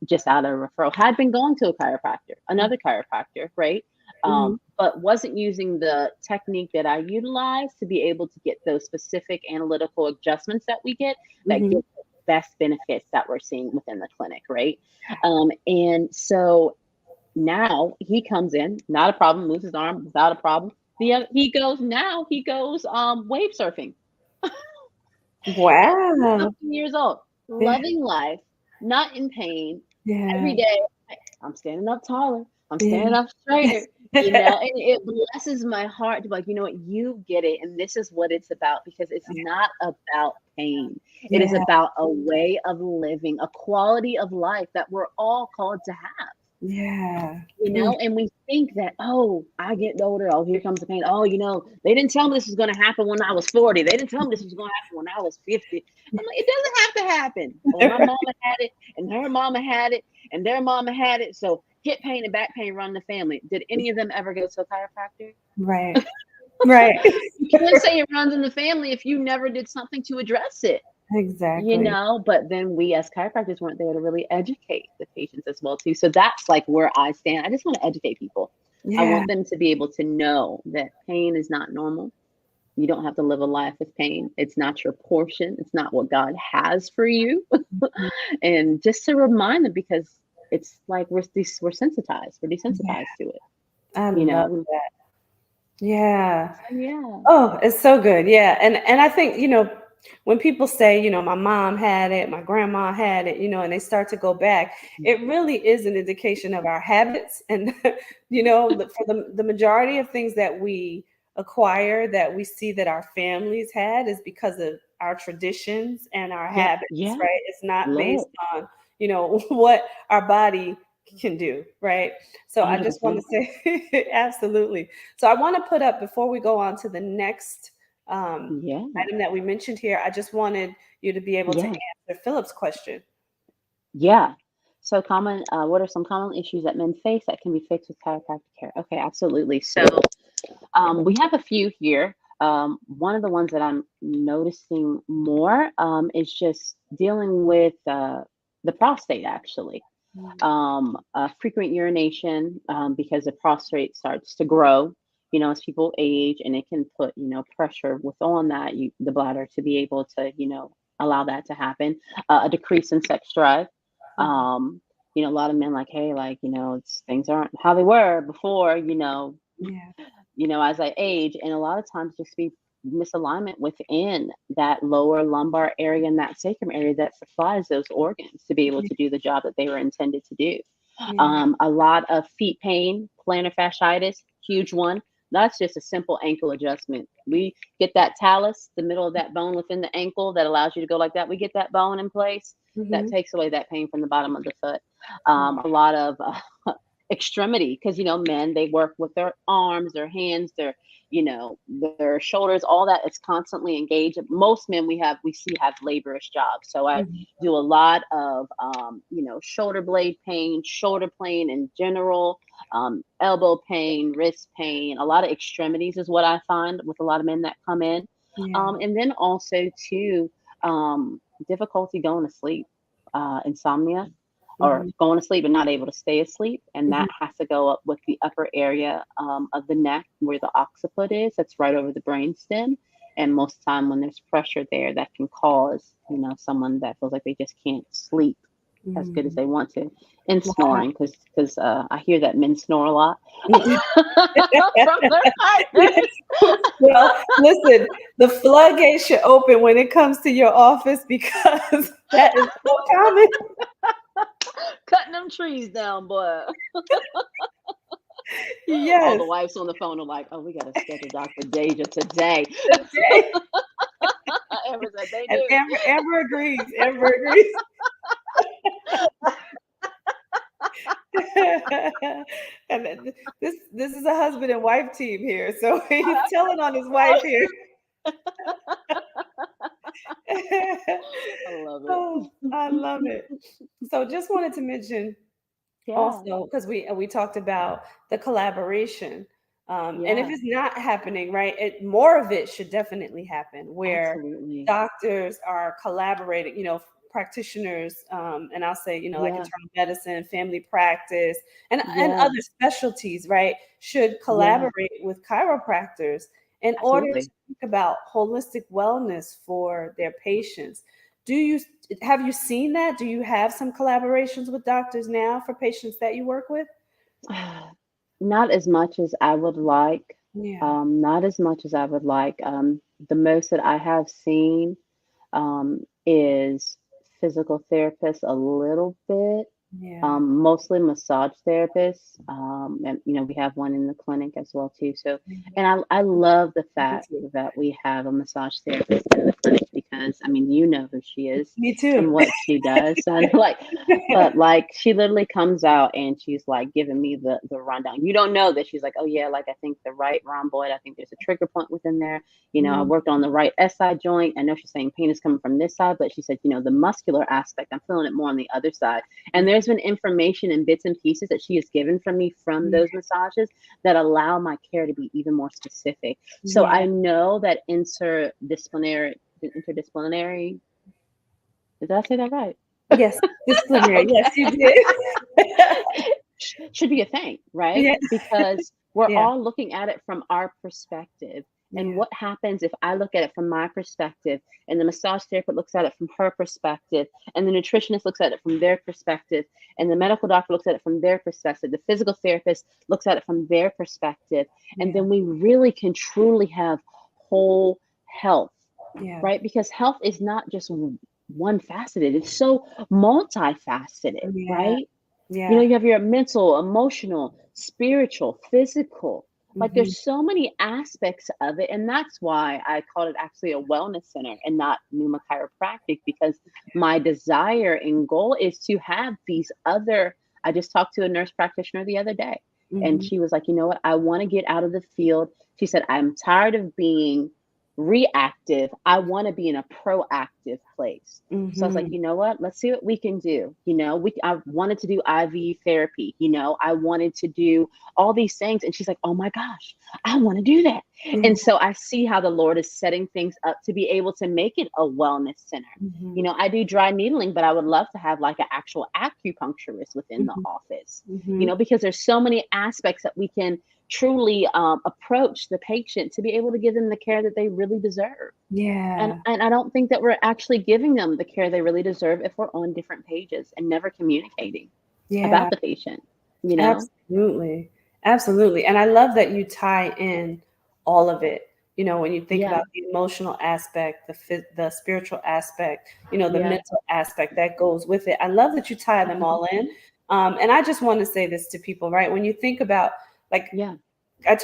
just out of referral, had been going to a chiropractor, another chiropractor, right? mhm, But wasn't using the technique that I utilize to be able to get those specific analytical adjustments that we get that mhm. get the best benefits that we're seeing within the clinic, right? And so now he comes in, not a problem, moves his arm without a problem. He goes wave surfing. Wow. Something years old, Yeah, loving life, not in pain. yeah, Every day, I'm standing up taller. I'm yeah. standing up straighter. And it blesses my heart to be like, you know what, you get it, and this is what it's about because it's not about pain. It is Yeah, about a way of living, a quality of life that we're all called to have. yeah. Mm, And we think that, oh, I get older, oh, here comes the pain. Oh, they didn't tell me this was going to happen when I was 40. They didn't tell me this was going to happen when I was 50. I'm like, it doesn't have to happen. Well, my mama had it, and her mama had it, and their mama had it. So hip pain and back pain run the family. Did any of them ever go to a chiropractor? right, right. You can't say it runs in the family if you never did something to address it. Exactly. But then we as chiropractors weren't there to really educate the patients as well too. So that's like where I stand. I just want to educate people. I Yeah, want them to be able to know that pain is not normal. You don't have to live a life with pain. It's not your portion. It's not what God has for you. And just to remind them because it's like we're sensitized. We're yeah. desensitized to it. I You love know. that. Yeah. So yeah. Oh, it's so good. Yeah. And I think, when people say, my mom had it, my grandma had it, and they start to go back, it really is an indication of our habits. And, for the majority of things that we acquire that we see that our families had is because of our traditions and our Yeah. habits, Yeah. right? It's not based Look. on, what our body can do, right? So I just want to 100%. say, absolutely. So I want to put up before we go on to the next Yeah. item that we mentioned here. I just wanted you to be able to Yeah. answer Philip's question. Yeah. So what are some common issues that men face that can be fixed with chiropractic care? Okay, absolutely. So we have a few here. One of the ones that I'm noticing more is just dealing with the prostate, actually. Frequent urination because the prostate starts to grow, as people age, and it can put, pressure with on that, the bladder to be able to, allow that to happen. A decrease in sex drive. Mhm. Um, a lot of men like, hey, like, things aren't how they were before, Yeah. as I age, and a lot of times just be misalignment within that lower lumbar area and that sacrum area that supplies those organs to be able Yeah. to do the job that they were intended to do. Yeah. A lot of feet pain, plantar fasciitis, huge one. That's just a simple ankle adjustment. We get that talus, the middle of that bone within the ankle that allows you to go like that. We get that bone in place. That Mhm. takes away that pain from the bottom of the foot. A lot of extremity because men, they work with their arms, their hands, you know their shoulders, all that is constantly engaged. Most men we see have laborious jobs, so I Mhm. do a lot of shoulder blade pain, shoulder pain in general, elbow pain, wrist pain. A lot of extremities is what I find with a lot of men that come in. Yeah. And then also too, difficulty going to sleep, insomnia, or going to sleep and not able to stay asleep. And that has to go up with the upper area of the neck where the occiput is. That's right over the brainstem. And most of the time when there's pressure there, that can cause, someone that feels like they just can't sleep as good as they want to. And snoring, because I hear that men snore a lot from their partners. Well, listen, the floodgates should open when it comes to your office, because that is so common. Cutting them trees down, boy. Yes. All the wives on the phone are like, "Oh, we got to schedule Dr. Deja today." Amber said they do. And Amber agrees. Amber agrees. And this is a husband and wife team here, so he's telling on his wife here. I love it. Oh, I love it. So just wanted to mention also, because we talked about the collaboration, and if it's not happening, right, more of it should definitely happen, where doctors are collaborating, practitioners, and I'll say, like internal medicine, family practice, and other specialties, right, should collaborate with chiropractors in order to think about holistic wellness for their patients. Have you seen that? Do you have some collaborations with doctors now for patients that you work with? Not as much as I would like. Not as much as I would like. The most that I have seen is physical therapists a little bit. Mostly massage therapists, and we have one in the clinic as well too. So, and I love the fact that we have a massage therapist in the clinic, because who she is. Me too. And what she does. And but she literally comes out and she's like giving me the rundown. You don't know that she's like, oh yeah, I think the right rhomboid, I think there's a trigger point within there. I worked on the right SI joint. I know she's saying pain is coming from this side, but she said, the muscular aspect, I'm feeling it more on the other side. And there's been information and bits and pieces that she has given from me from those massages that allow my care to be even more specific. So I know that interdisciplinary, did I say that right? Yes, disciplinary. Yes, you did. Should be a thing, right? Yes. Because we're all looking at it from our perspective. And what happens if I look at it from my perspective, and the massage therapist looks at it from her perspective, and the nutritionist looks at it from their perspective, and the medical doctor looks at it from their perspective, the physical therapist looks at it from their perspective, and then we really can truly have whole health, right? Because health is not just one faceted, it's so multifaceted, right? You have your mental, emotional, spiritual, physical. There's so many aspects of it. And that's why I called it actually a wellness center and not Pneuma Chiropractic, because my desire and goal is to have these other. I just talked to a nurse practitioner the other day, and she was like, you know what? I want to get out of the field. She said, I'm tired of being reactive. I want to be in a proactive place. So I was like, you know what? Let's see what we can do. I wanted to do IV therapy. I wanted to do all these things. And she's like, oh my gosh, I want to do that. And so I see how the Lord is setting things up to be able to make it a wellness center. I do dry needling, but I would love to have an actual acupuncturist within the office, because there's so many aspects that we can truly approach the patient to be able to give them the care that they really deserve. And I don't think that we're actually giving them the care they really deserve if we're on different pages and never communicating about the patient. Absolutely. And I love that you tie in all of it. When you think about the emotional aspect, the spiritual aspect, the mental aspect that goes with it. I love that you tie them all in. And I just want to say this to people, right? When you think about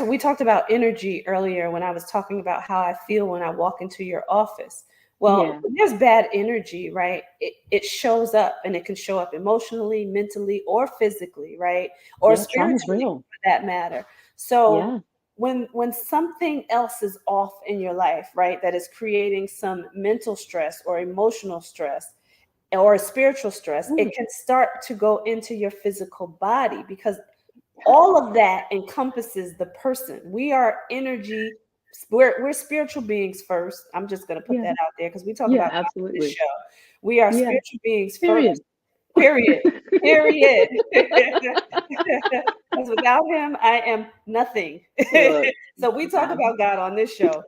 we talked about energy earlier when I was talking about how I feel when I walk into your office. Well, when there's bad energy, right? It shows up, and it can show up emotionally, mentally, or physically, right? Or spiritually, for that matter. So when something else is off in your life, right, that is creating some mental stress or emotional stress or spiritual stress, it can start to go into your physical body, because all of that encompasses the person. We are energy we're spiritual beings first. I'm just going to put that out there because we talk Yeah, about God on this absolutely. show. We are Yeah. spiritual beings Period. first. Period. Period. Because without him, I am nothing. Look, So we talk yeah. about God on this show.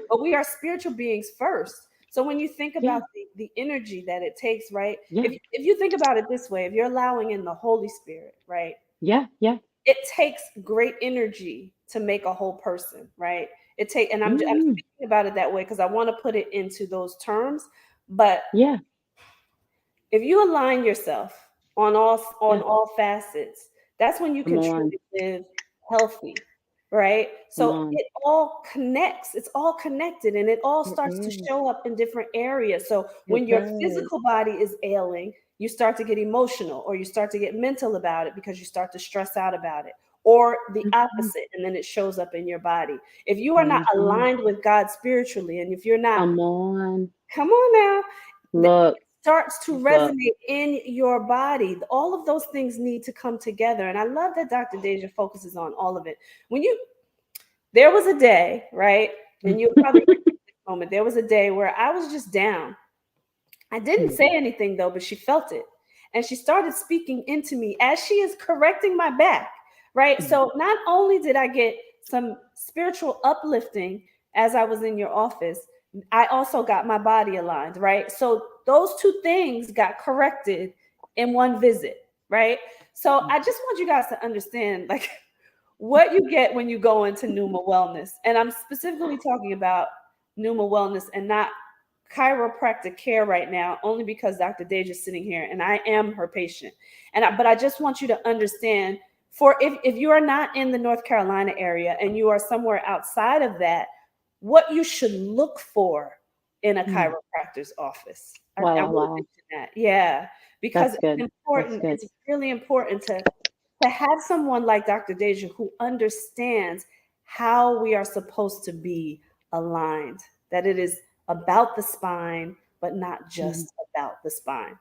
But we are spiritual beings first. So when you think Yeah. about the energy that it takes, right? Yeah. If you think about it this way, if you're allowing in the Holy Spirit, right? Yeah. Yeah. It takes great energy to make a whole person, right? And I'm Mm, speaking about it that way because I want to put it into those terms. But yeah. if you align yourself on Yeah. all facets, that's when you Come can on. truly live healthy, right? Come So on. it all connects. It's all connected, and it all It starts to is. show up in different areas. So It when your does. physical body is ailing, you start to get emotional, or you start to get mental about it because you start to stress out about it, or the Mhm. opposite, and then it shows up in your body. If you are not Mhm. aligned with God spiritually, and if you're not, Come on. come on now, Look. starts to Look. resonate in your body. All of those things need to come together. And I love that Dr. Deja focuses on all of it. There was a day, right? And you'll probably remember this moment. There was a day where I was just down. I didn't say anything though, but she felt it. And she started speaking into me as she is correcting my back, right? So not only did I get some spiritual uplifting as I was in your office, I also got my body aligned, right? So those two things got corrected in one visit, right? So I just want you guys to understand like what you get when you go into Numa Wellness. And I'm specifically talking about Numa Wellness and not chiropractic care right now, only because Dr. Deja is sitting here and I am her patient. But I just want you to understand, for if you are not in the North Carolina area and you are somewhere outside of that, what you should look for in a chiropractor's office. I Wow. want to Wow. mention that. Yeah, because That's good. it's important. That's It's good. really important to have someone like Dr. Deja who understands how we are supposed to be aligned, that it is about the spine, but not Mhm. just about the spine,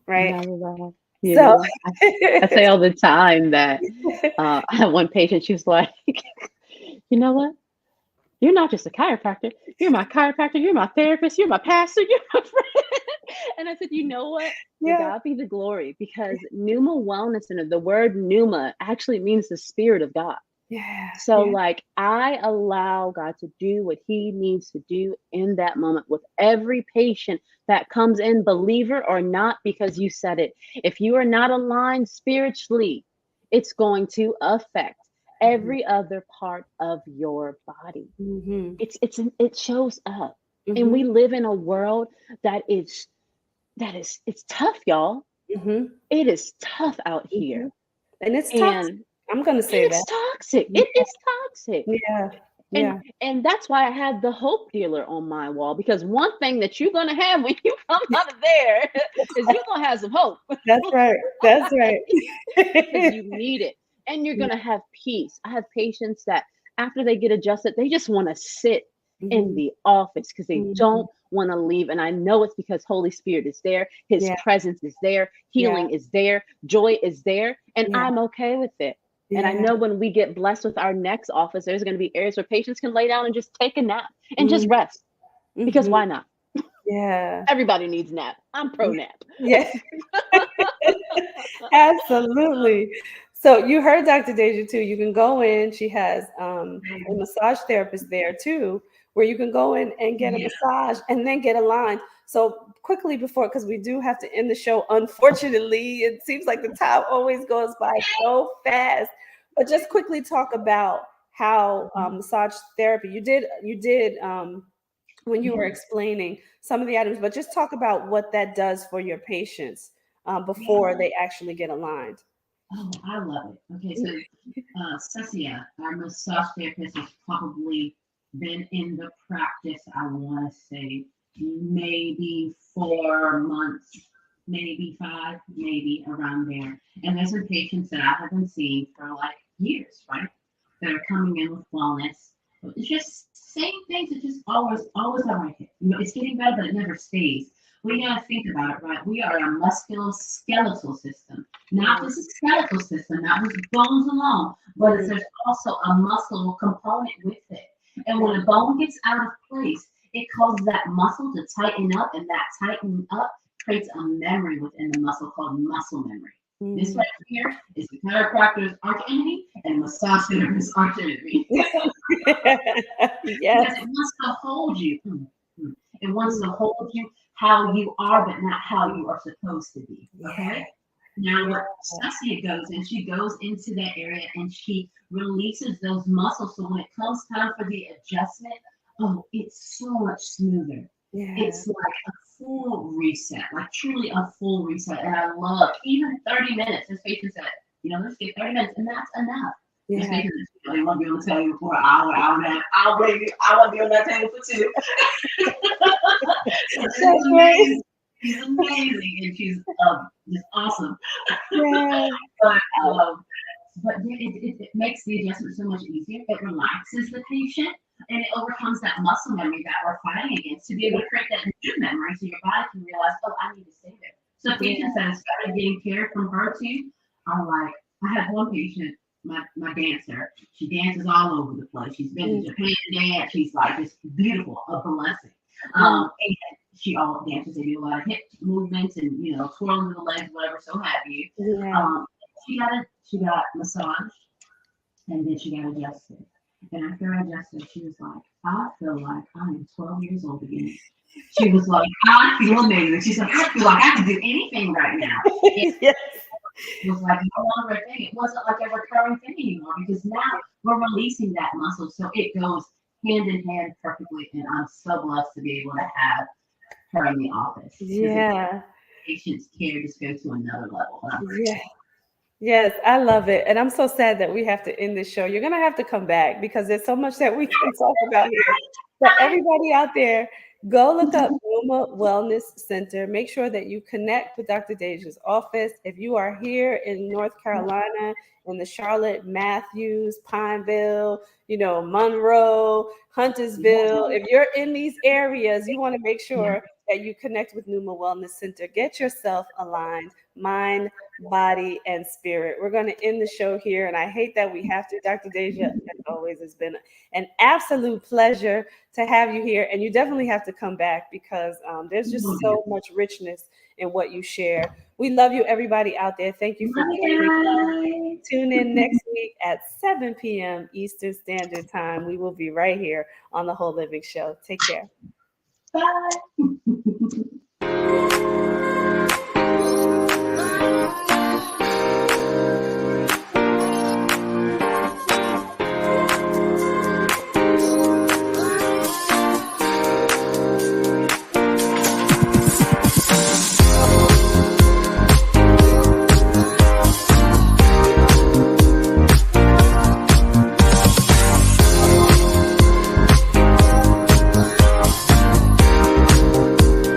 right? Not at all. So, I say all the time that I have one patient. She was like, you know what? You're not just a chiropractor. You're my chiropractor. You're my therapist. You're my pastor. You're my friend. And I said, you know what? To yeah, God be the glory, because Pneuma Wellness Center, the word pneuma actually means the spirit of God. yeah, So, yeah. like, I allow God to do what He needs to do in that moment with every patient that comes in, believer or not, because you said it. If you are not aligned spiritually, it's going to affect every other part of your body. Mm-hmm. It shows up. And Mm-hmm. we live in a world it's tough, y'all. Mm-hmm. It is tough out Mm-hmm. here. And it's toxic. And I'm gonna say that. it's toxic. Yeah, It is toxic. yeah, And yeah. and that's why I had the hope dealer on my wall, because one thing that you're gonna have when you come out of there is you're gonna have some hope. That's right. That's right. Because you need it, and you're Yeah. gonna have peace. I have patients that after they get adjusted, they just want to sit in Mm-hmm. the office because they Mm-hmm. don't want to leave. And I know it's because Holy Spirit is there, His Yeah, presence is there, yeah, healing is there, joy is there, and yeah, I'm okay with it. And I yeah. know when we get blessed with our next office, there's going to be areas where patients can lay down and just take a nap and just rest. Because Mm-hmm. why not? Yeah. Everybody needs nap. I'm pro nap. Yeah. Absolutely. So you heard Dr. Deja too. You can go in. She has a massage therapist there too, where you can go in and get a massage and then get aligned. So quickly before, because we do have to end the show. Unfortunately, it seems like the time always goes by so fast. But just quickly talk about how massage therapy. You did when you were explaining some of the items, but just talk about what that does for your patients before they actually get aligned. Oh, I love it. Okay, so Cecia, our massage therapist, has probably been in the practice, I want to say, maybe 4 months, maybe 5, maybe around there. And there's some patients that I have been seeing for like years, right? That are coming in with wellness. It's just same things. It's just always all right. It's getting better, but it never stays. We gotta think about it, right? We are a musculoskeletal system, not just a skeletal system, not just bones alone, but there's also a muscle component with it. And when a bone gets out of place, it causes that muscle to tighten up, and that tightening up creates a memory within the muscle called muscle memory. This right here is the chiropractor's arch enemy and massage therapist's arch enemy. Yes. Because it wants to hold you. It wants to hold you how you are, but not how you are supposed to be. Okay? Now, what Cecilia goes in, she goes into that area and she releases those muscles. So when it comes time for the adjustment, it's so much smoother. It's like a full reset, like truly a full reset. And I love even 30 minutes. This patient said, let's get 30 minutes, and that's enough. This patient said, they want to be on the table for an hour and a half. I want to be on that table for 2. She's amazing. She's amazing, and she's just awesome. But it makes the adjustment so much easier. It relaxes the patient, and it overcomes that muscle memory that we're fighting against to be able to create that new memory so your body can realize, I need to stay there. So patients that have started getting care from her too are like, I had one patient, my dancer, she dances all over the place. She's been to Japan to dance. She's like just beautiful, a blessing. And she all dances. They do a lot of hip movements and twirling the legs, whatever, so have you. She got massaged, and then she got adjusted. And after I adjusted, she was like, I feel like I'm 12 years old again. She was like, I feel amazing. She's like, I feel like I can do anything right now. It was like no longer a thing. It wasn't like a recurring thing anymore because now we're releasing that muscle. So it goes hand in hand perfectly. And I'm so blessed to be able to have her in the office. Patients' care just go to another level. Yes, I love it. And I'm so sad that we have to end this show. You're going to have to come back because there's so much that we can talk about here. But everybody out there, go look up Numa Wellness Center. Make sure that you connect with Dr. Deja's office. If you are here in North Carolina, in the Charlotte, Matthews, Pineville, Monroe, Huntersville, if you're in these areas, you want to make sure that you connect with Numa Wellness Center. Get yourself aligned, mind, body, and spirit. We're going to end the show here, and I hate that we have to. Dr. Deja, as always, has been an absolute pleasure to have you here, and you definitely have to come back because there's just so much richness in what you share. We love you, everybody out there. Thank you for joining us. Tune in next week at 7 p.m. Eastern Standard Time. We will be right here on The Whole Living Show. Take care. Bye.